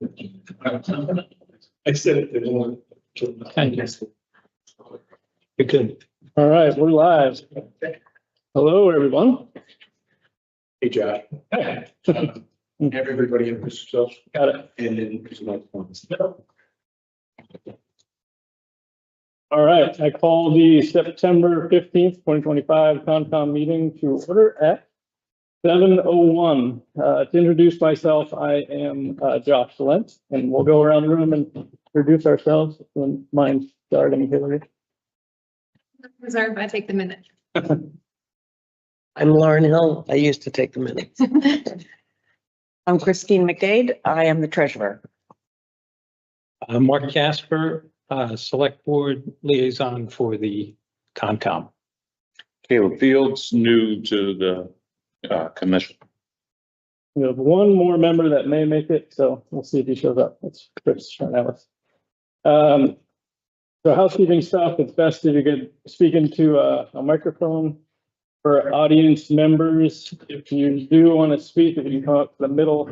I said it to one. Thank you. You're good. All right, we're live. Hello, everyone. Hey, Josh. Have everybody introduce yourself. Got it. And then there's my points. All right, I call the September 15th, 2025 Concom meeting to order at 7:01. To introduce myself, I am Josh Salent, and we'll go around the room and introduce ourselves. If you wouldn't mind starting, Hillary. Reserve, I take the minute. I'm Lauren Hill. I used to take the minutes. I'm Christine McDade. I am the treasurer. Mark Casper, Select Board Liaison for the Concom. Caleb Fields, new to the commission. We have one more member that may make it, so we'll see if he shows up. It's Chris Charnellis. So housekeeping stuff, it's best if you could speak into a microphone. For audience members, if you do want to speak, if you can come up to the middle,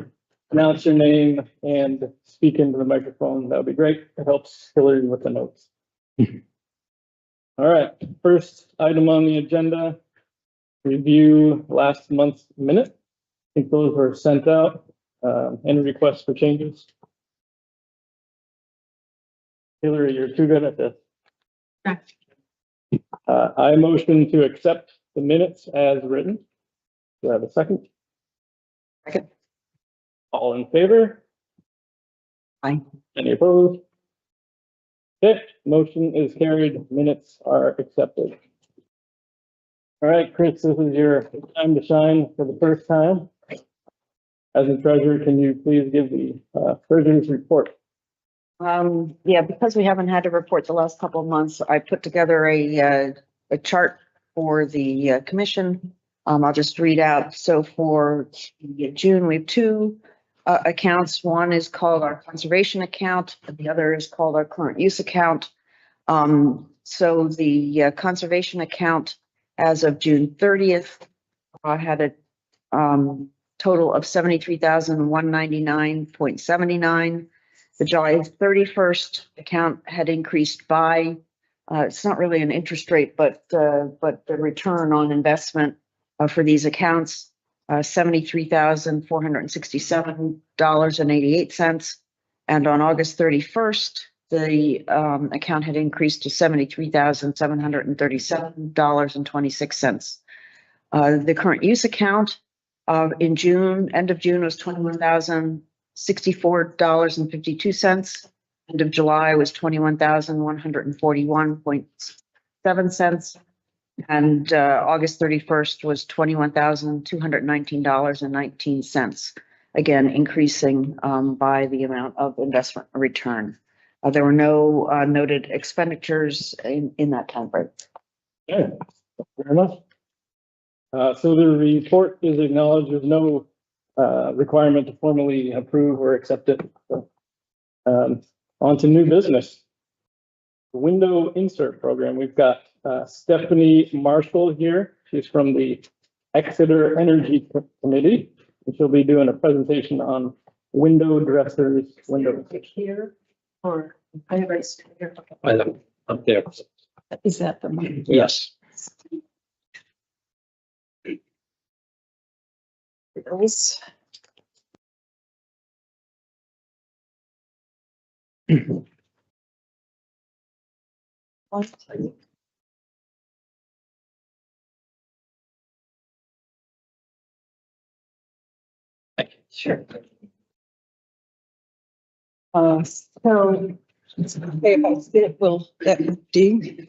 announce your name and speak into the microphone, that would be great. It helps Hillary with the notes. All right, first item on the agenda, review last month's minute. I think those were sent out. Any requests for changes? Hillary, you're too good at this. I motion to accept the minutes as written. Do I have a second? Second. All in favor? Aye. Any opposed? Okay, motion is carried. Minutes are accepted. All right, Chris, this is your time to shine for the first time. As the treasurer, can you please give the treasurer's report? Yeah, because we haven't had a report the last couple of months, I put together a chart for the commission. I'll just read out. So for June, we have two accounts. One is called our conservation account, and the other is called our current use account. So the conservation account as of June 30th had a total of $73,199.79. The July 31st account had increased by, it's not really an interest rate, but the return on investment for these accounts, $73,467.88. And on August 31st, the account had increased to $73,737.26. The current use account in June, end of June, was $21,064.52. End of July was $21,141.07. And August 31st was $21,219.19. Again, increasing by the amount of investment return. There were no noted expenditures in that time frame. Okay, thank you very much. So the report is acknowledged. There's no requirement to formally approve or accept it. So, on to new business. Window insert program. We've got Stephanie Marshall here. She's from the Exeter Energy Committee, and she'll be doing a presentation on window dressers. Window Here, or I have right here. Up there. Is that the one? Yes. Those. Sure. So if I sit, will that do?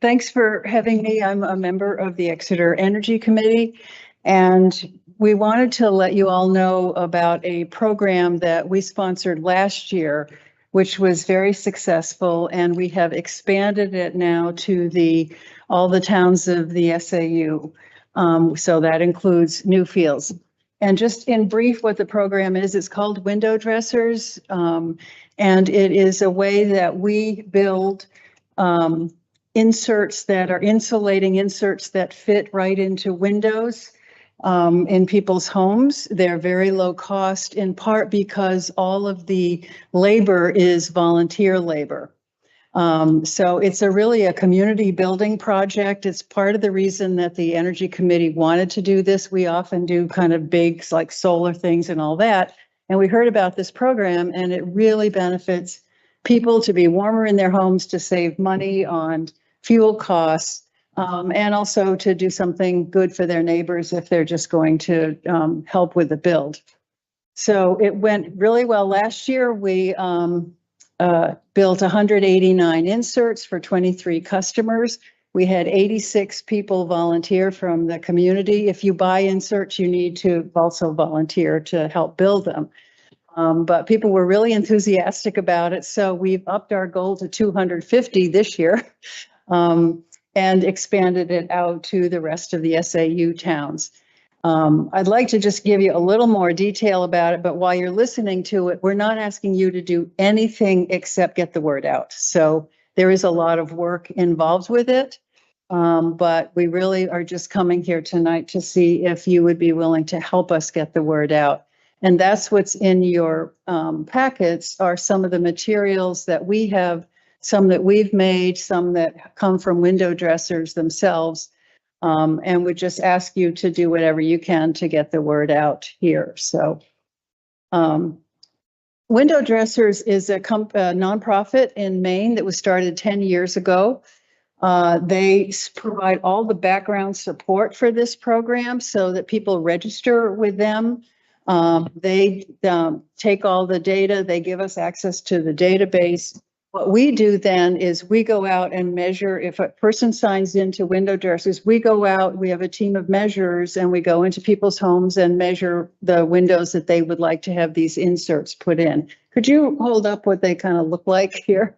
Thanks for having me. I'm a member of the Exeter Energy Committee, and we wanted to let you all know about a program that we sponsored last year, which was very successful, and we have expanded it now to all the towns of the SAU. So that includes Newfields. And just in brief, what the program is, it's called Window Dressers. And it is a way that we build inserts that are insulating inserts that fit right into windows. in people's homes. They're very low cost, in part because all of the labor is volunteer labor. So it's really a community building project. It's part of the reason that the Energy Committee wanted to do this. We often do kind of big like solar things and all that. And we heard about this program and it really benefits people to be warmer in their homes, to save money on fuel costs, and also to do something good for their neighbors if they're just going to help with the build. So it went really well. Last year, we built 189 inserts for 23 customers. We had 86 people volunteer from the community. If you buy inserts, you need to also volunteer to help build them. But people were really enthusiastic about it. So we've upped our goal to 250 this year and expanded it out to the rest of the SAU towns. I'd like to just give you a little more detail about it, but while you're listening to it, we're not asking you to do anything except get the word out. So there is a lot of work involved with it, but we really are just coming here tonight to see if you would be willing to help us get the word out. And that's what's in your packets are some of the materials that we have, some that we've made, some that come from window dressers themselves. And would just ask you to do whatever you can to get the word out here. So Window Dressers is a nonprofit in Maine that was started 10 years ago. They provide all the background support for this program so that people register with them. They take all the data, they give us access to the database. What we do then is we go out and measure. If a person signs into Window Dressers, we go out, we have a team of measurers and we go into people's homes and measure the windows that they would like to have these inserts put in. Could you hold up what they kind of look like here?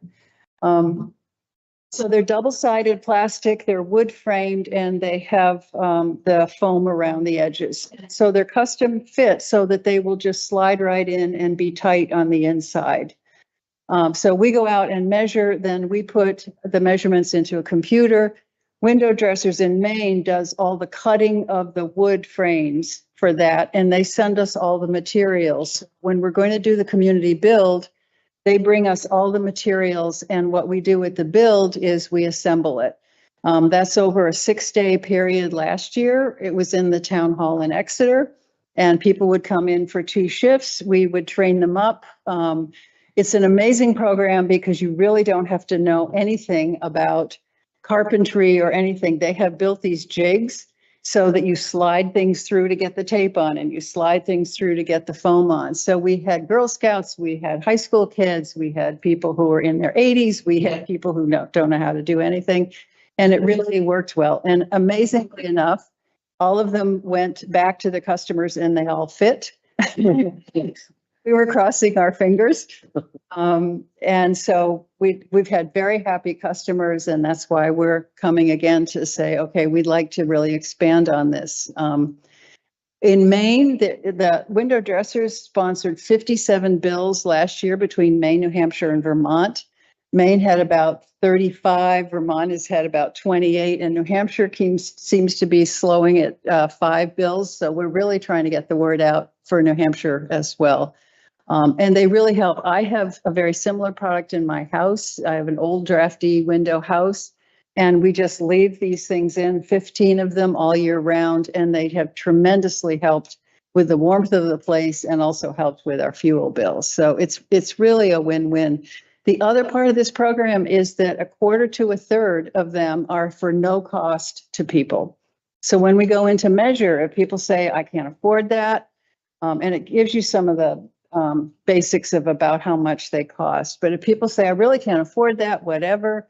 So they're double-sided plastic, they're wood framed, and they have the foam around the edges. So they're custom fit so that they will just slide right in and be tight on the inside. So we go out and measure, then we put the measurements into a computer. Window Dressers in Maine does all the cutting of the wood frames for that, and they send us all the materials. When we're going to do the community build, they bring us all the materials, and what we do with the build is we assemble it. That's over a 6-day period last year. It was in the town hall in Exeter, and people would come in for 2 shifts. We would train them up. It's an amazing program because you really don't have to know anything about carpentry or anything. They have built these jigs so that you slide things through to get the tape on and you slide things through to get the foam on. So we had Girl Scouts, we had high school kids, we had people who were in their 80s, we had people who don't know how to do anything. And it really worked well. And amazingly enough, all of them went back to the customers and they all fit. We were crossing our fingers. And so we've had very happy customers, and that's why we're coming again to say, okay, we'd like to really expand on this. In Maine, the Window Dressers sponsored 57 bills last year between Maine, New Hampshire, and Vermont. Maine had about 35, Vermont has had about 28, and New Hampshire seems to be slowing at 5 bills. So we're really trying to get the word out for New Hampshire as well. And they really help. I have a very similar product in my house. I have an old drafty window house, and we just leave these things in, 15 of them all year round, and they have tremendously helped with the warmth of the place and also helped with our fuel bills. So it's really a win-win. The other part of this program is that 1/4 to 1/3 of them are for no cost to people. So when we go into measure, if people say, I can't afford that, and it gives you some of the basics of about how much they cost. But if people say, I really can't afford that, whatever,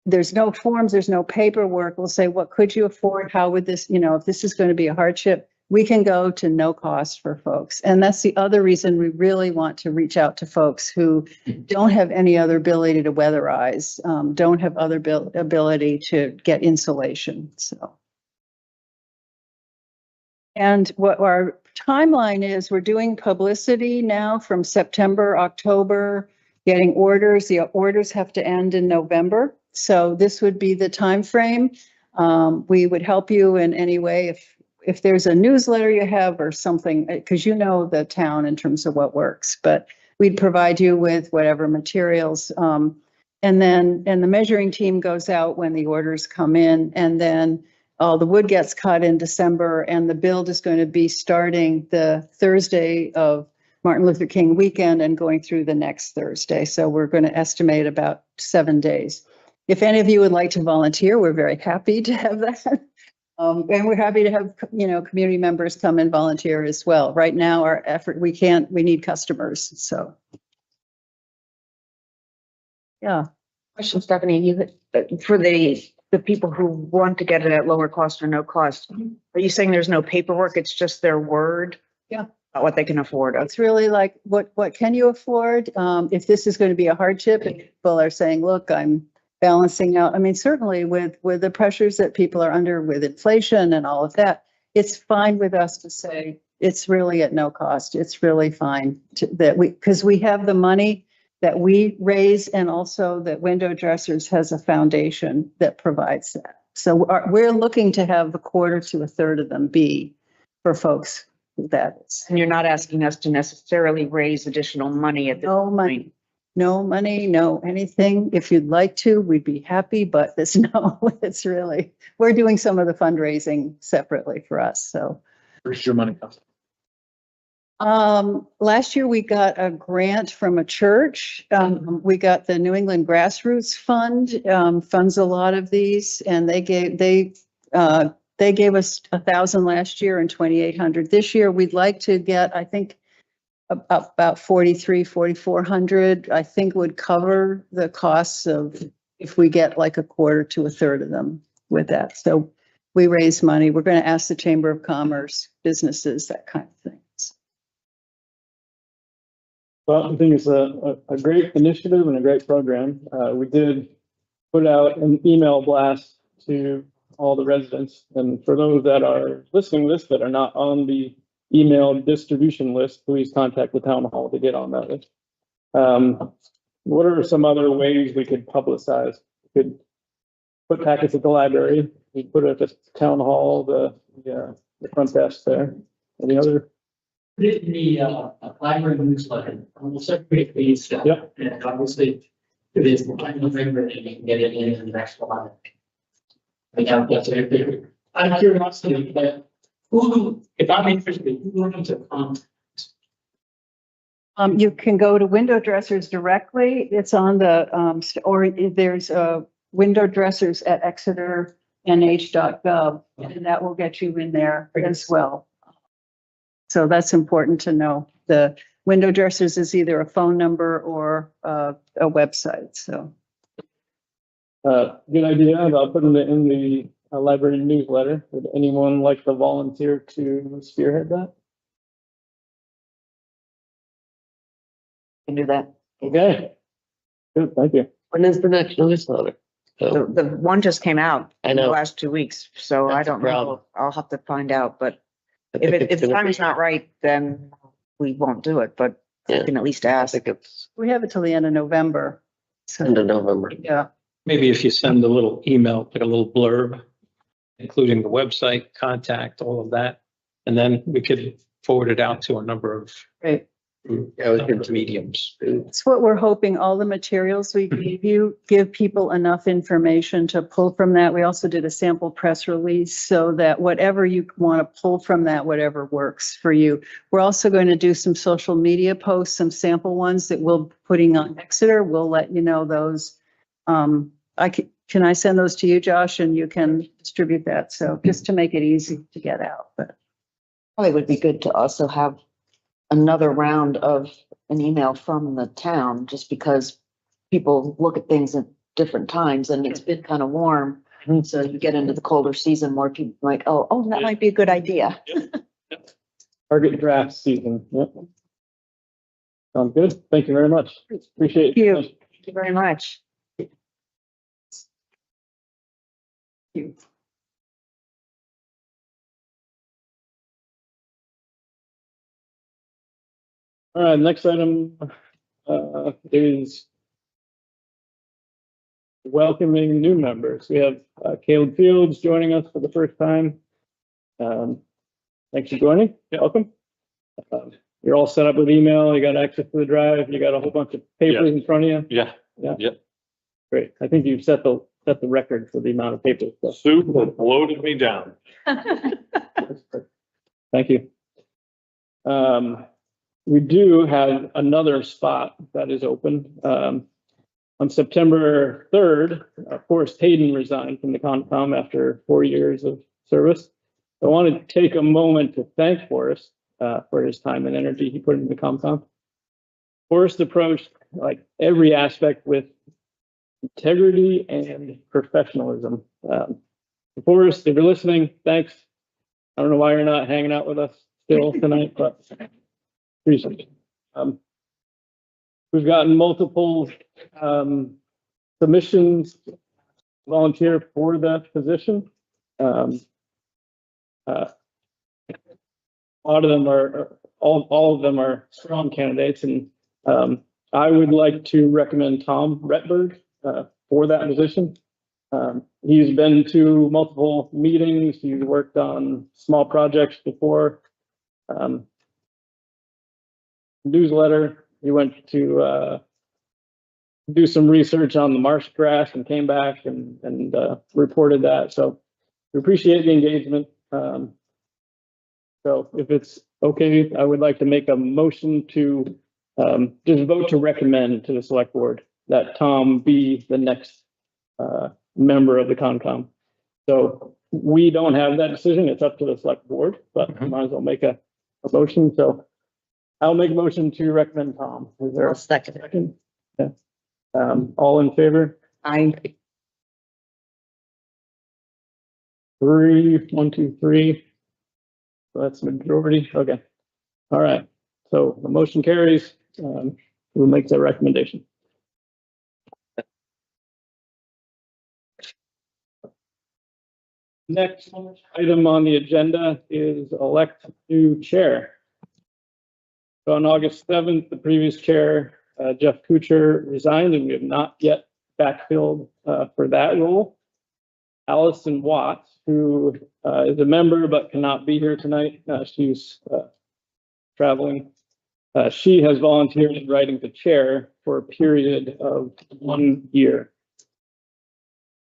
there's no forms, there's no paperwork. We'll say, what could you afford? How would this, if this is going to be a hardship, we can go to no cost for folks. And that's the other reason we really want to reach out to folks who don't have any other ability to weatherize, don't have other ability to get insulation. So. And what our timeline is, we're doing publicity now from September, October, getting orders. The orders have to end in November. So this would be the time frame. We would help you in any way if there's a newsletter you have or something, because you know the town in terms of what works, but we'd provide you with whatever materials. And the measuring team goes out when the orders come in, and then all the wood gets cut in December, and the build is going to be starting the Thursday of Martin Luther King weekend and going through the next Thursday. So we're going to estimate about 7 days. If any of you would like to volunteer, we're very happy to have that. And we're happy to have, community members come and volunteer as well. Right now, our effort, we need customers, so. Yeah. Question, Stephanie, for the people who want to get it at lower cost or no cost, are you saying there's no paperwork? It's just their word? Yeah. About what they can afford? It's really like, what can you afford? If this is going to be a hardship, and people are saying, look, I'm balancing out. I mean, certainly with the pressures that people are under with inflation and all of that, it's fine with us to say it's really at no cost. It's really fine because we have the money that we raise, and also that Window Dressers has a foundation that provides that. So we're looking to have a quarter to a third of them be for folks who that is. And you're not asking us to necessarily raise additional money at this No money, no money, no anything. If you'd like to, we'd be happy, but there's no, it's really, we're doing some of the fundraising separately for us, so. Where's your money come? Last year we got a grant from a church. We got the New England Grassroots Fund, funds a lot of these, and they gave us 1,000 last year and 2,800 this year. We'd like to get, I think, about 4,400, I think would cover the costs of if we get like a quarter to a third of them with that. So we raise money. We're going to ask the Chamber of Commerce, businesses, that kind of thing. Well, I think it's a great initiative and a great program. We did put out an email blast to all the residents. And for those that are listening to this that are not on the email distribution list, please contact the town hall to get on that list. What are some other ways we could publicize? We could put packets at the library. We put it at the town hall, the front desk there. Any other? Put it in the library newsletter. We'll separate these. Yep. And obviously, if it's the final November, then you can get it in the next one. I doubt that's it. Out of curiosity, who, if I'm interested, who wants to come? You can go to Window Dressers directly. It's on the, or there's a Window Dressers at exeternh.gov, and that will get you in there as well. So that's important to know. The Window Dressers is either a phone number or a website, so. Good idea. I'll put it in the library newsletter. Would anyone like to volunteer to spearhead that? Can do that. Okay. Good, thank you. When is the next newsletter? The one just came out I in the know. last 2 weeks, so I That's the don't know. problem. I'll have to find out, but I think if it's the gonna time be- is not right, then we won't do it, but I Yeah. can at least I ask. think it's We have it till the end of November. end So, of November. yeah, Maybe if you send a little email, like a little blurb, including the website, contact, all of that, and then we could forward it out to a number of great. Yeah, we could mediums. It's what we're hoping, all the materials we gave you, give people enough information to pull from that. We also did a sample press release so that whatever you want to pull from that, whatever works for you. We're also going to do some social media posts, some sample ones that we'll putting on Exeter. We'll let you know those. Can I send those to you, Josh, and you can distribute that? So just to make it easy to get out, but. Probably would be good to also have another round of an email from the town, just because people look at things at different times and it's been kind of warm. So you get into the colder season, more people like, oh, that might be a good idea. Target draft season. Yep. Sounds good. Thank you very much. Appreciate it. Thank you very much. All right, next item is welcoming new members. We have Caleb Fields joining us for the first time. Thanks for joining. Welcome. You're all set up with email. You got access to the drive. You got a whole bunch of papers in front of you. Yeah. Yeah. Yep. Great. I think you've set the record for the amount of papers. So, Super bloated me down. thank you. We do have another spot that is open. On September 3rd, Forrest Hayden resigned from the Concom after 4 years of service. I want to take a moment to thank Forrest for his time and energy he put into the Concom. Forrest approached like every aspect with integrity and professionalism. Forrest, if you're listening, thanks. I don't know why you're not hanging out with us still tonight, but appreciate it. We've gotten multiple submissions volunteer for that position. A lot of them are, all of them are strong candidates, and I would like to recommend Tom Retberg for that position. He's been to multiple meetings. He's worked on small projects before. Newsletter. He went to do some research on the marsh grass and came back and reported that. So we appreciate the engagement. So if it's okay, I would like to make a motion to just vote to recommend to the select board that Tom be the next member of the Concom. So we don't have that decision. It's up to the select board, but I might as well make a motion. So I'll make a motion to recommend Tom. Is there I'll a second it. second? Yeah. All in favor? I, 3, 1, 2, 3. So that's majority. Okay. All right. So the motion carries. We'll make that recommendation. Next item on the agenda is elect new chair. So on August 7th, the previous chair, Jeff Kuchar, resigned, and we have not yet backfilled for that role. Allison Watts, who is a member but cannot be here tonight, she's traveling. She has volunteered in writing to chair for a period of 1 year.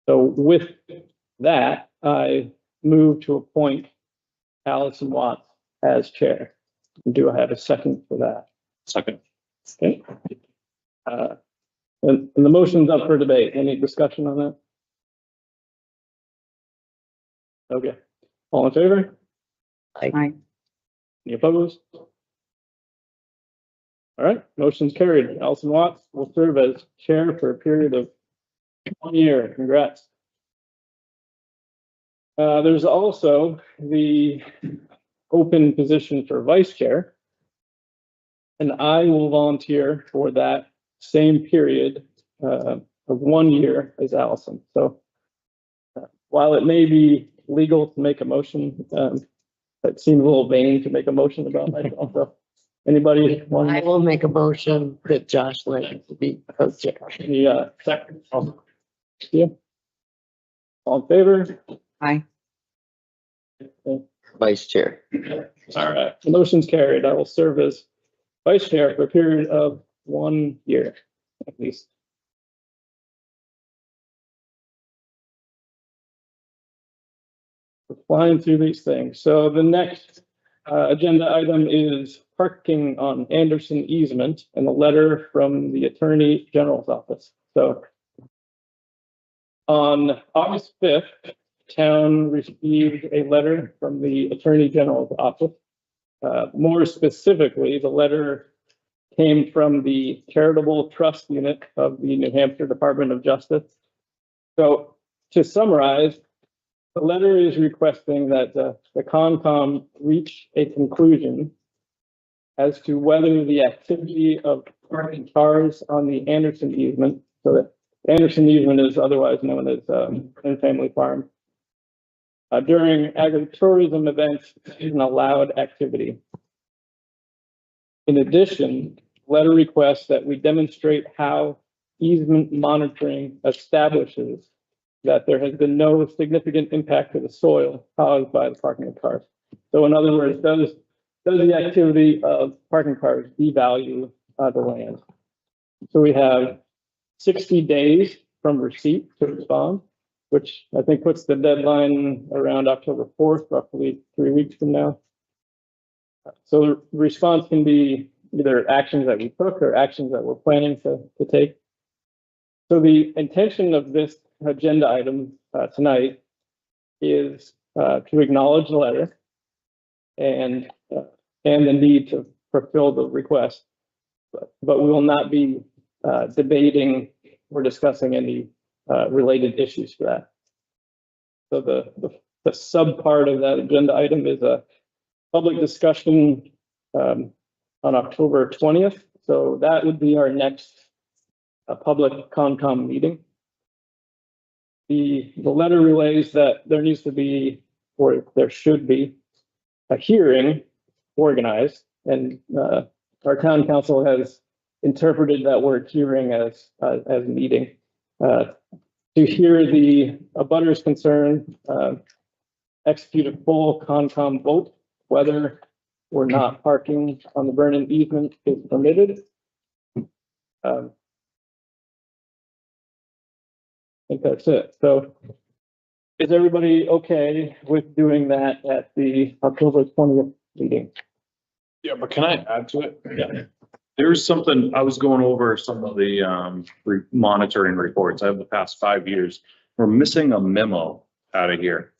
So with that, I move to appoint Allison Watts as chair. Do I have a second for that? Second. Okay. And the motion's up for debate. Any discussion on that? Okay. All in favor? I, Any opposed? All right, motion's carried. Allison Watts will serve as chair for a period of 1 year. Congrats. There's also the open position for vice chair. And I will volunteer for that same period of 1 year as Allison. So while it may be legal to make a motion, it seems a little vain to make a motion about myself. So anybody I want will make a motion that Josh Lane to be co-chair. any second? Yeah. All in favor? I, Vice chair. All right, the motion's carried. I will serve as vice chair for a period of 1 year at least. We're flying through these things. So the next agenda item is parking on Anderson easement and a letter from the Attorney General's office. So on August 5th, town received a letter from the Attorney General's office. More specifically, the letter came from the Charitable Trust Unit of the New Hampshire Department of Justice. So to summarize, the letter is requesting that the Concom reach a conclusion as to whether the activity of parking cars on the Anderson easement, so that Anderson easement is otherwise known as Family Farm, during agritourism events is an allowed activity. In addition, letter requests that we demonstrate how easement monitoring establishes that there has been no significant impact to the soil caused by the parking of cars. So in other words, does the activity of parking cars devalue the land? So we have 60 days from receipt to respond, which I think puts the deadline around October 4th, roughly 3 weeks from now. So the response can be either actions that we took or actions that we're planning to take. So the intention of this agenda item tonight is to acknowledge the letter and the need to fulfill the request, but we will not be debating or discussing any related issues for that. So the sub part of that agenda item is a public discussion on October 20th. So that would be our next public Concom meeting. The letter relays that there needs to be, or there should be, a hearing organized, and our town council has interpreted that word hearing as meeting to hear the abutters concern, execute a full Concom vote whether or not parking on the Vernon easement is permitted. I think that's it. So is everybody okay with doing that at the October 20th meeting? Yeah, but can I add to it? Yeah. There's something, I was going over some of the monitoring reports. I have the past 5 years. We're missing a memo out of here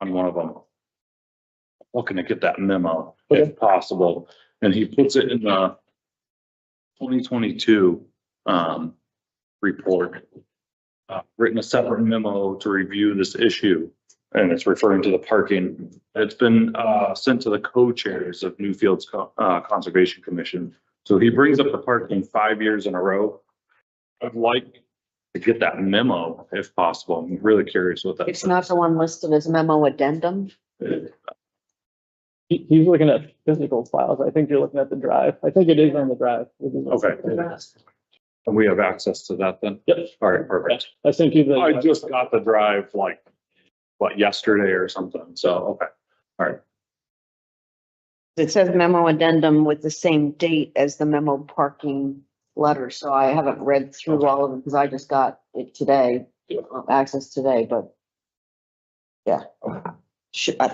on one of them. Looking to get that memo if possible. And he puts it in the 2022 report. Written a separate memo to review this issue, and it's referring to the parking. It's been sent to the co-chairs of Newfields Conservation Commission. So he brings up the parking 5 years in a row. I'd like to get that memo if possible. I'm really curious what that. It's not the one listed as memo addendum. He's looking at physical files. I think you're looking at the drive. I think it is on the drive. Okay. And we have access to that then? Yep. All right, perfect. I sent you the. I just got the drive like, what, yesterday or something. So, okay. All right. It says memo addendum with the same date as the memo parking letter, so I haven't read through all of them because I just got it today, access today, but yeah.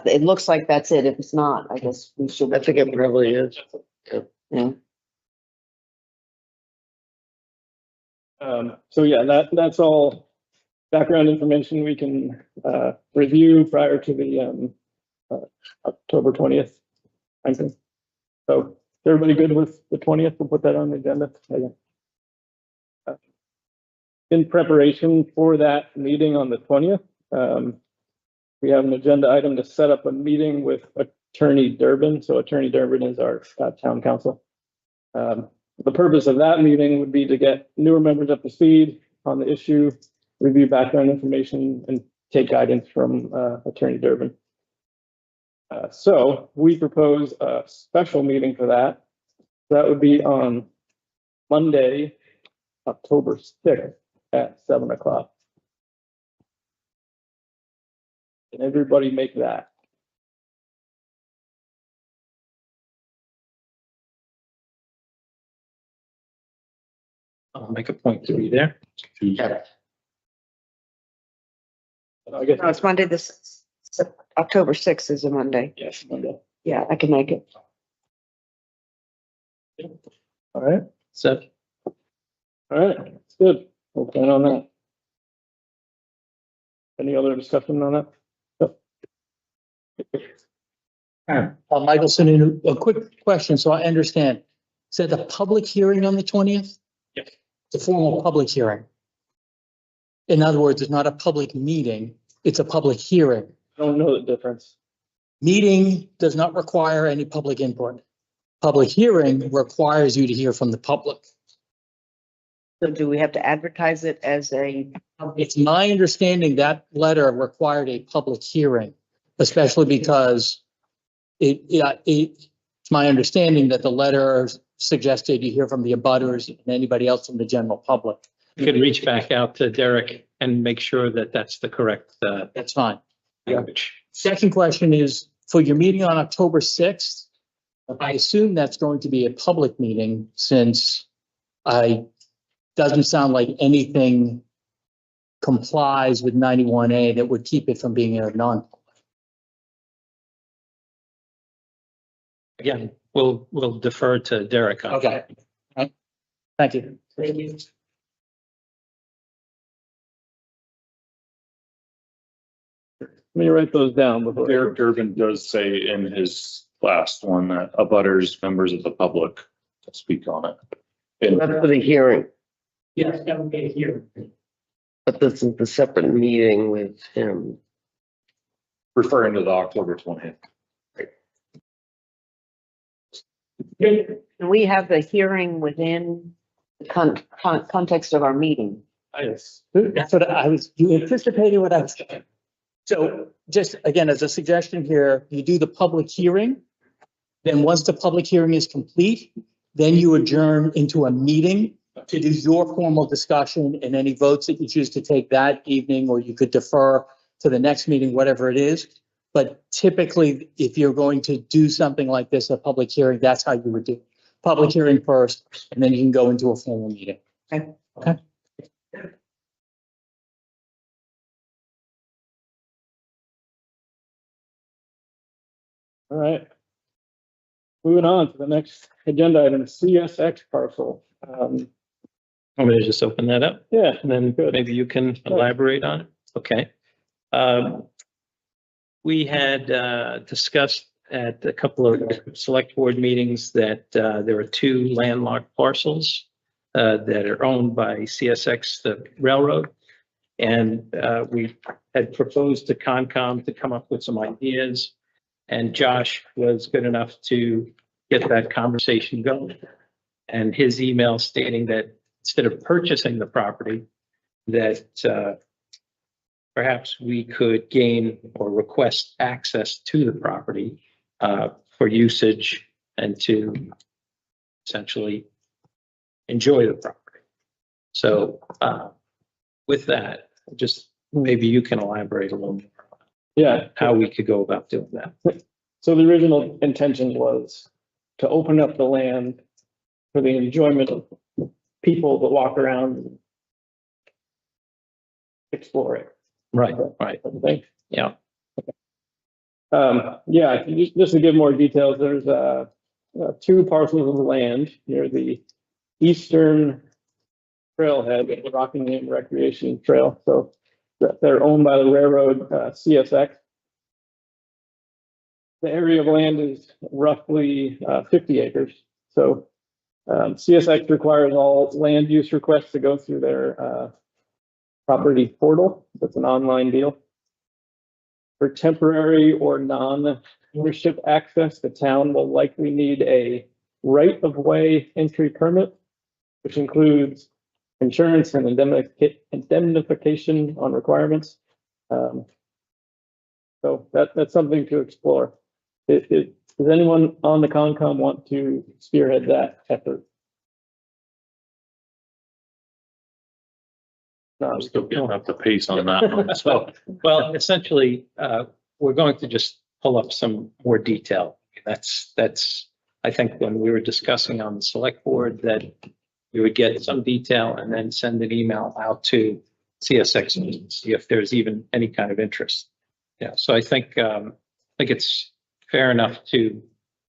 It looks like that's it. If it's not, I guess we should. I think it probably is. Yeah. So yeah, that's all background information we can review prior to the October 20th. I think. So is everybody good with the 20th? We'll put that on the agenda. In preparation for that meeting on the 20th, we have an agenda item to set up a meeting with Attorney Durbin. So Attorney Durbin is our town council. The purpose of that meeting would be to get newer members up to speed on the issue, review background information, and take guidance from Attorney Durbin. So we propose a special meeting for that. That would be on Monday, October 6th at 7 o'clock. Can everybody make that? I'll make a point to be there. I guess. No, it's Monday, October 6th is a Monday. Yes, Monday. Yeah, I can make it. All right. So All right. That's good. We'll plan on that. Any other discussion on that? Michelson, a quick question, so I understand. Is that a public hearing on the 20th? Yes. It's a formal public hearing. In other words, it's not a public meeting, it's a public hearing. I don't know the difference. Meeting does not require any public input. Public hearing requires you to hear from the public. So do we have to advertise it as a? It's my understanding that letter required a public hearing, especially because it's my understanding that the letter suggested you hear from the abutters and anybody else from the general public. you could reach back out to Derek and make sure that that's the correct That's fine. language. Second question is for your meeting on October 6th, I assume that's going to be a public meeting since doesn't sound like anything complies with 91A that would keep it from being a non. Again, we'll defer to Derek. on Okay. Right. Thank you. Thank you. Let me write those down before. Eric Durbin does say in his last one that abutters, members of the public to speak on it. That's for the hearing, Yes, that would be here. but this is the separate meeting with him. Referring to the October 20th. And we have the hearing within the context of our meeting. Yes, that's what I was, you anticipated what I was saying. So just again, as a suggestion here, you do the public hearing. Then once the public hearing is complete, then you adjourn into a meeting to do your formal discussion and any votes that you choose to take that evening, or you could defer to the next meeting, whatever it is. But typically, if you're going to do something like this, a public hearing, that's how you would do it. Public hearing first, and then you can go into a formal meeting. Okay. Okay. All right. Moving on to the next agenda item, CSX parcel. Want me to just open that up Yeah, and then Good. maybe you can elaborate on it? Okay. We had discussed at a couple of select board meetings that there are two landlocked parcels that are owned by CSX, the railroad. And we had proposed to Concom to come up with some ideas. And Josh was good enough to get that conversation going. And his email stating that instead of purchasing the property, that perhaps we could gain or request access to the property for usage and to essentially enjoy the property. So with that, just maybe you can elaborate a little more on yeah. how we could go about doing that. So the original intention was to open up the land for the enjoyment of people that walk around and explore it. Right, right. Everything. Yeah. Yeah, just to give more details, there's two parcels of land near the eastern trailhead of the Rockingham Recreation Trail. So they're owned by the railroad, CSX. The area of land is roughly 50 acres. So CSX requires all land use requests to go through their property portal. That's an online deal. For temporary or non-ownership access, the town will likely need a right-of-way entry permit, which includes insurance and indemnification on requirements. So that's something to explore. Does anyone on the Concom want to spearhead that effort? No, I'm still getting up the pace on that one. So Well, essentially, we're going to just pull up some more detail. That's, I think when we were discussing on the select board that we would get some detail and then send an email out to CSX and see if there's even any kind of interest. Yeah, so I think it's fair enough to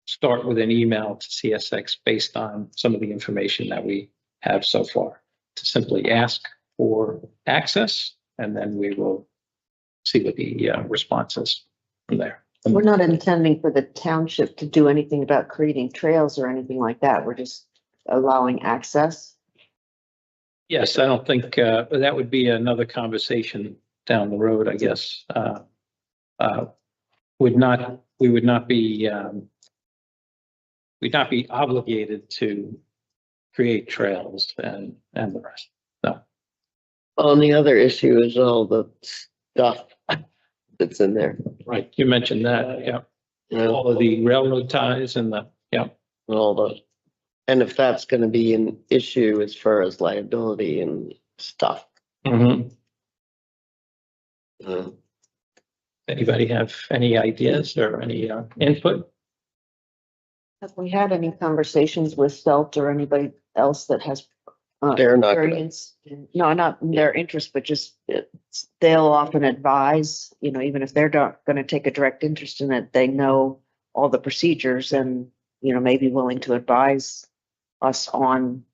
start with an email to CSX based on some of the information that we have so far, to simply ask for access, and then we will see what the response is from there. We're not intending for the township to do anything about creating trails or anything like that. We're just allowing access. Yes, I don't think that would be another conversation down the road, I guess. We would not be we'd not be obligated to create trails and the rest. No. Well, and the other issue is all the stuff that's in there, Right, you mentioned that, yeah. you know, All of the railroad ties and and all the, and if that's gonna be an issue as far as liability and stuff. Mhm. uh, Anybody have any ideas or any input? Have we had any conversations with Felt or anybody else that has They're not gonna- experience? No, not their interest, but just they'll often advise, you know, even if they're not going to take a direct interest in it, they know all the procedures and, you know, may be willing to advise us on.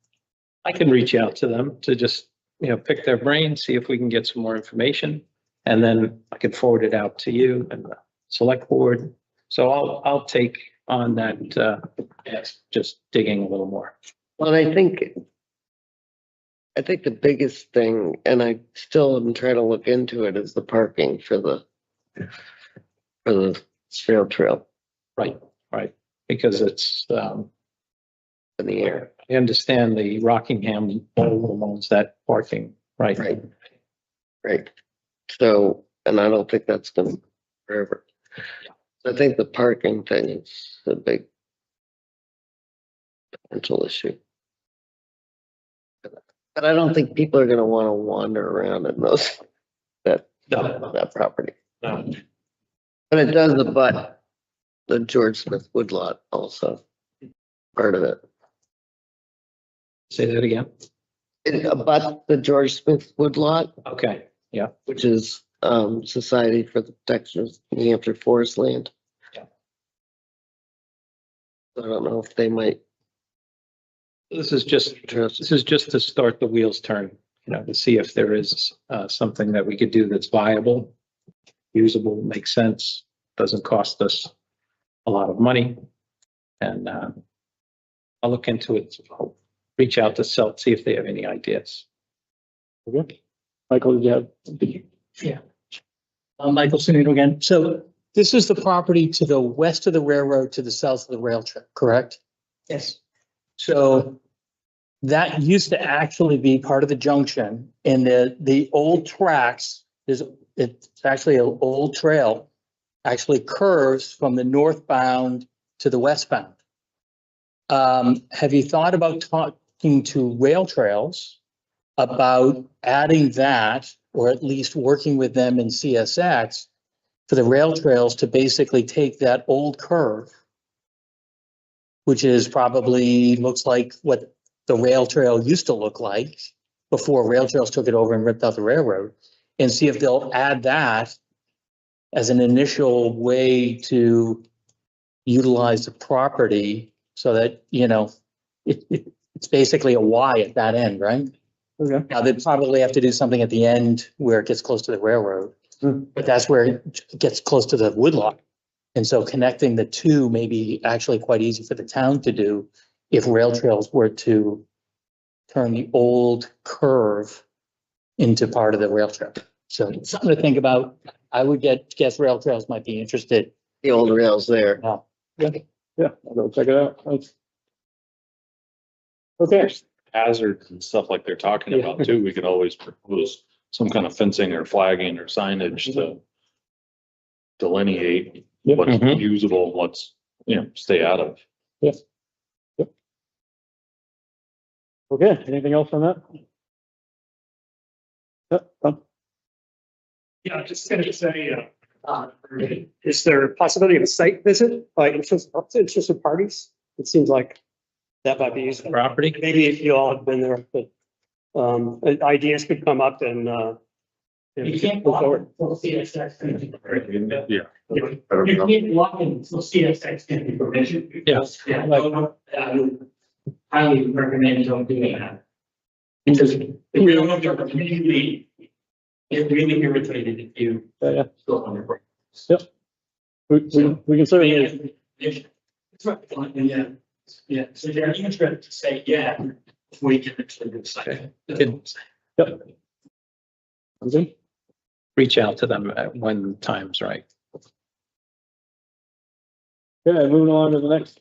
I can reach out to them to just, you know, pick their brain, see if we can get some more information. And then I can forward it out to you and the select board. So I'll take on that, just digging a little more. Well, I think the biggest thing, and I still am trying to look into it, is the parking for the rail trail Right, right. Because it's, in the air. I understand the Rockingham Bowl owns that parking, right? Right. Right. So, and I don't think that's gonna forever. I think the parking thing is a big potential issue. But I don't think people are gonna wanna wander around in that property. No. But it does abut the George Smith woodlot also, part of it. Say that again? It abuts the George Smith woodlot, Okay, yeah. which is Society for the Protection of New Hampshire Forest Land. Yeah. I don't know if they might This is just trust. This is just to start the wheels turn, you know, to see if there is something that we could do that's viable, usable, makes sense, doesn't cost us a lot of money. And I'll look into it. I'll reach out to CELT, see if they have any ideas. Okay. Michael, did you have? Yeah. Michael Sunito again. So this is the property to the west of the railroad, to the south of the rail trail, correct? Yes. So that used to actually be part of the junction, and the old tracks it's actually an old trail, actually curves from the northbound to the westbound. Have you thought about talking to Rail Trails about adding that, or at least working with them in CSX for the rail trails to basically take that old curve, which is probably looks like what the rail trail used to look like before Rail Trails took it over and ripped out the railroad, and see if they'll add that as an initial way to utilize the property so that, you know, it's basically a Y at that end, right? Okay. Now, they'd probably have to do something at the end where it gets close to the railroad, but that's where it gets close to the woodlot. And so connecting the two may be actually quite easy for the town to do if Rail Trails were to turn the old curve into part of the rail trail. So something to think about. I would guess Rail Trails might be interested. The old rails there. Yeah, I'll go check it out. Thanks. Okay. Hazards and stuff like they're talking about too, we could always propose some kind of fencing or flagging or signage to delineate Yep. what's Mhm. usable, what's, you know, stay out of. Yes. Yep. Okay, anything else on that? Yep, Tom. Yeah, just gonna say, is there a possibility of a site visit by interested parties? It seems like that might be useful. Property? Maybe if you all have been there, but ideas could come up and You can't move walk forward. until CSX. Yeah. You can't walk until CSX can be permission. Yes. Yeah, I would highly recommend don't do that. Because if you don't have your community, it's really irritated if you Yeah. go on your. Yep. We can certainly, It's right, yeah, yeah, so they're interested to say, yeah, we can actually do something. yep. Okay. Reach out to them when the time's right. Okay, moving on to the next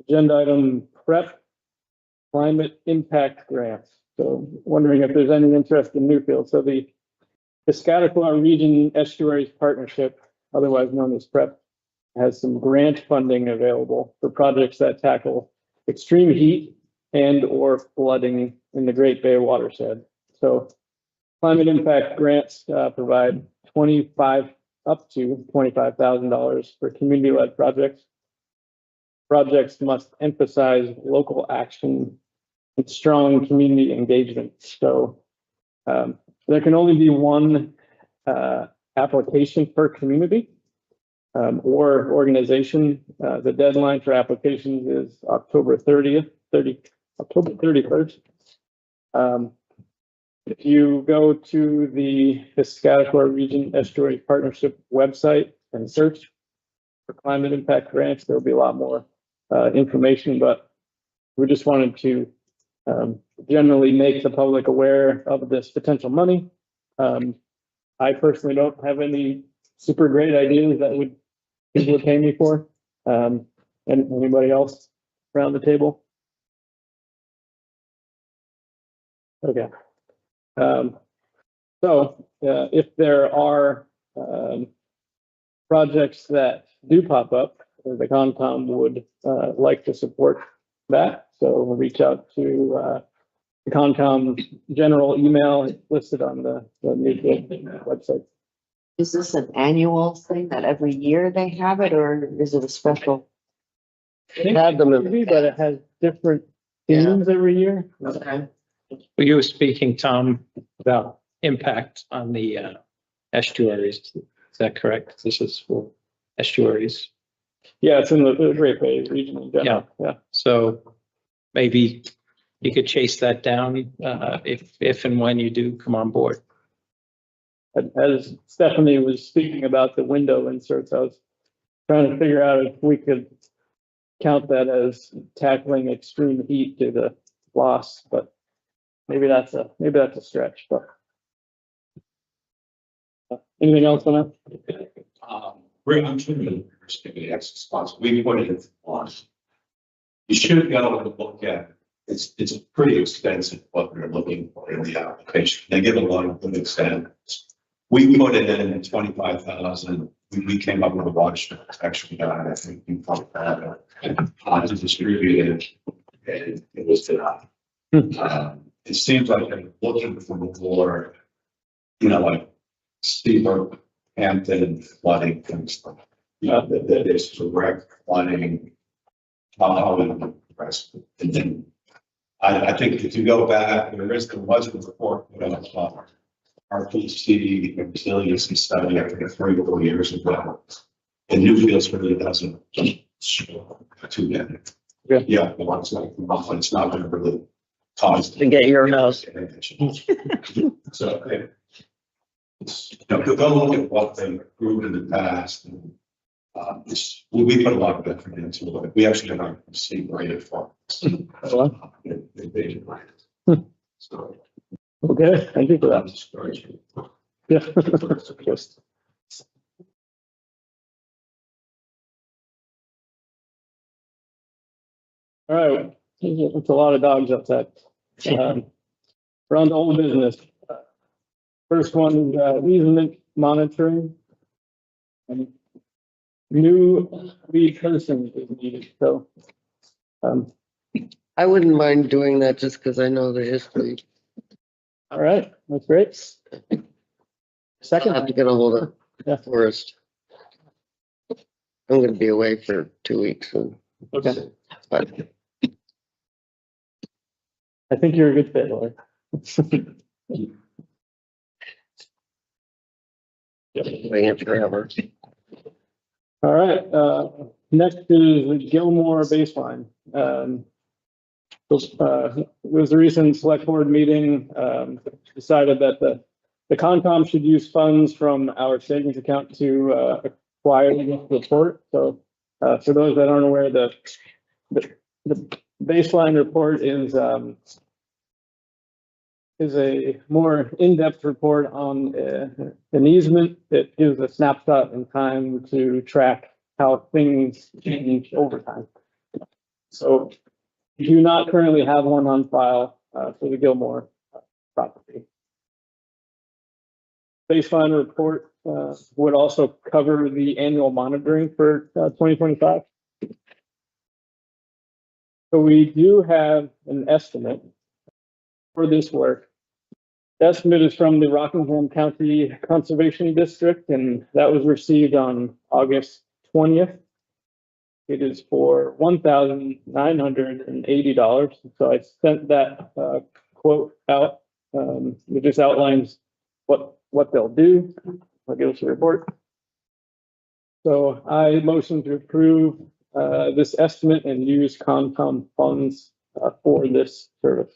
agenda item, prep climate impact grants. So wondering if there's any interest in Newfields. So the Piscataqua Region Estuaries Partnership, otherwise known as PrEP, has some grant funding available for projects that tackle extreme heat and or flooding in the Great Bay watershed. So climate impact grants provide up to $25,000 for community-led projects. Projects must emphasize local action and strong community engagement. So there can only be one application per community or organization. The deadline for applications is October 31st. If you go to the Piscataqua Region Estuary Partnership website and search for climate impact grants, there'll be a lot more information, but we just wanted to generally make the public aware of this potential money. I personally don't have any super great ideas that people would pay me for. And anybody else around the table? Okay. If there are projects that do pop up, the Concom would like to support that. So we'll reach out to the Concom general email listed on the Newfields website. Is this an annual thing that every year they have it, or is it a special? They have them, but it has different themes every year. Okay. Well, you were speaking, Tom, about impact on the estuaries. Is that correct? This is for estuaries. Yeah, it's in the Great Bay region in general. Yeah. So maybe you could chase that down if and when you do come on board. As Stephanie was speaking about the window inserts, I was trying to figure out if we could count that as tackling extreme heat to the loss, but maybe that's a stretch. But anything else on that? I'm sure the committee has response. We put it on. You should go and look at, it's pretty extensive what they're looking for in the application. They give a lot of good examples. We put it in 25,000. We came up with a watershed protection guide. I think you probably had to distribute it, and it was denied. It seems like they're looking for more, like steeper Hampton flooding things. That is direct flooding. And then I think if you go back, there was a report about RPC resiliency study, I think 3 or 4 years ago. And Newfields really doesn't show too many. Yeah, the ones like it's not going to really cause To get your house. So go look at what they've proved in the past. And, we put a lot of effort into it. We actually have our RPC rated for So. Okay, thank you for that. Yeah. Yes. All right, it's a lot of dogs outside. We're on to old business. First one is easement monitoring. New lead person is needed, so. I wouldn't mind doing that just because I know the history. All right, that's great. I'll have Second, to get a hold of Yeah. Forrest. I'm gonna be away for 2 weeks and, okay, but I think you're a good fit, Lori. waiting it forever. All right, next is the Gilmore baseline. There was a recent select board meeting, decided that the Concom should use funds from our savings account to acquire the report. So for those that aren't aware, the baseline report is a more in-depth report on an easement. It gives a snapshot in time to track how things change over time. So we do not currently have one on file for the Gilmore property. Baseline report would also cover the annual monitoring for 2025. So we do have an estimate for this work estimate is from the Rockingham County Conservation District, and that was received on August 20th. It is for $1,980. So I sent that quote out. It just outlines what they'll do. I'll give us a report. So I motion to approve this estimate and use Concom funds for this service.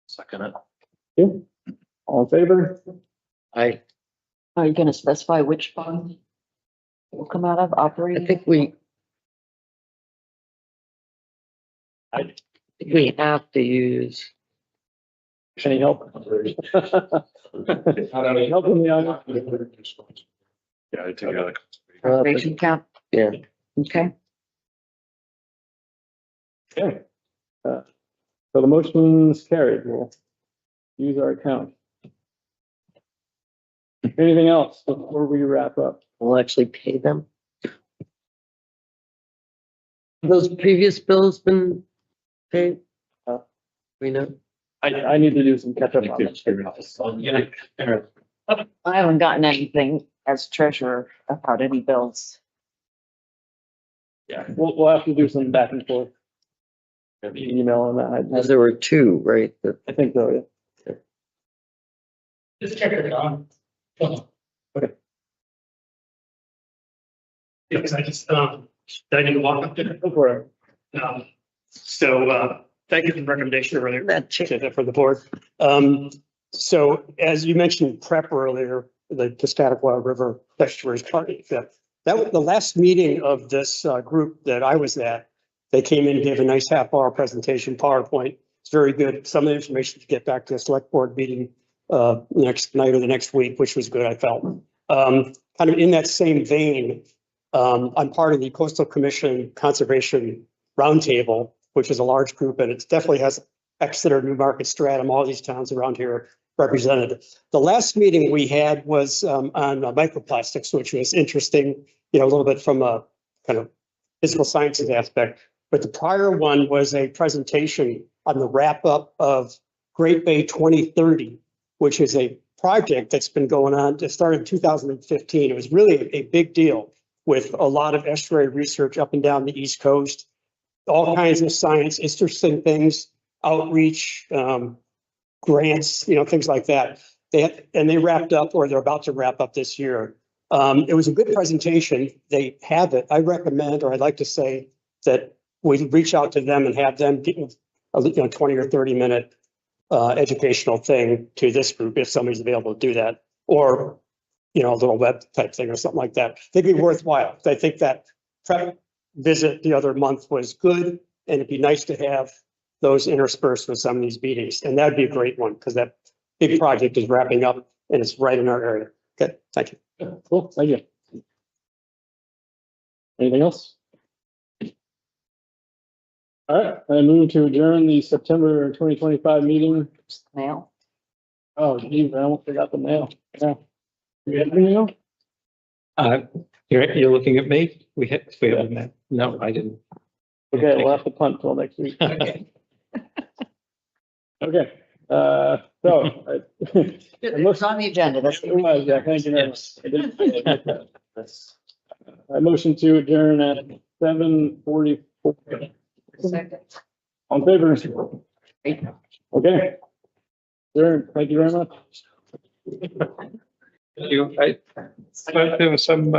Second it. Okay. All in favor? I Are you gonna specify which fund will come out of operating? think we have to use, Any help? Help in the audience? Yeah, I take out. Conservation account, yeah, okay. Okay. So the motion's carried. We'll use our account. Anything else before we wrap up? we'll actually pay them. Those previous bills been paid? We know. I need to do some catch up on that. Yeah. I haven't gotten anything as treasurer about any bills. Yeah, we'll have to do some back and forth. Email on that. As there were two, right? I think so, yeah. Just check it on. Okay. Yeah, because I didn't walk up there. Go for it. Thank you for the recommendation earlier. That chick- Appreciate that for the board. So as you mentioned prep earlier, the Piscataqua River Estuaries Partnership, that was the last meeting of this group that I was at. They came in and gave a nice half-hour presentation, PowerPoint. It's very good. Some of the information to get back to the select board meeting next night or the next week, which was good, I felt. Kind of in that same vein, I'm part of the Coastal Commission Conservation Roundtable, which is a large group, and it definitely has Exeter, Newmarket, Stratham, all these towns around here represented. The last meeting we had was on microplastics, which was interesting, a little bit from a kind of physical sciences aspect. But the prior one was a presentation on the wrap up of Great Bay 2030, which is a project that's been going on. It started in 2015. It was really a big deal with a lot of estuary research up and down the East Coast, all kinds of science, interesting things, outreach, grants, things like that. They wrapped up, or they're about to wrap up this year. It was a good presentation. They have it. I recommend, or I'd like to say that we reach out to them and have them give a 20 or 30-minute educational thing to this group if somebody's available to do that, or a little web type thing or something like that. They'd be worthwhile. I think that prep visit the other month was good, and it'd be nice to have those interspersed with some of these meetings, and that'd be a great one because that big project is wrapping up and it's right in our area. Okay, thank you. Yeah, cool, thank you. Anything else? All right, I move to adjourn the September 2025 meeting. Mail. Oh, geez, I almost forgot the mail. Yeah. You have the mail? You're looking at me? We have that. No, I didn't. Okay, we'll have to punt till next week. Okay. Okay, so. It was on the agenda. That's. It was, yeah, thank you very much. I did- I motion to adjourn at 7:44. Second. On favor? Okay. Adjourn. Thank you very much. I spoke to some,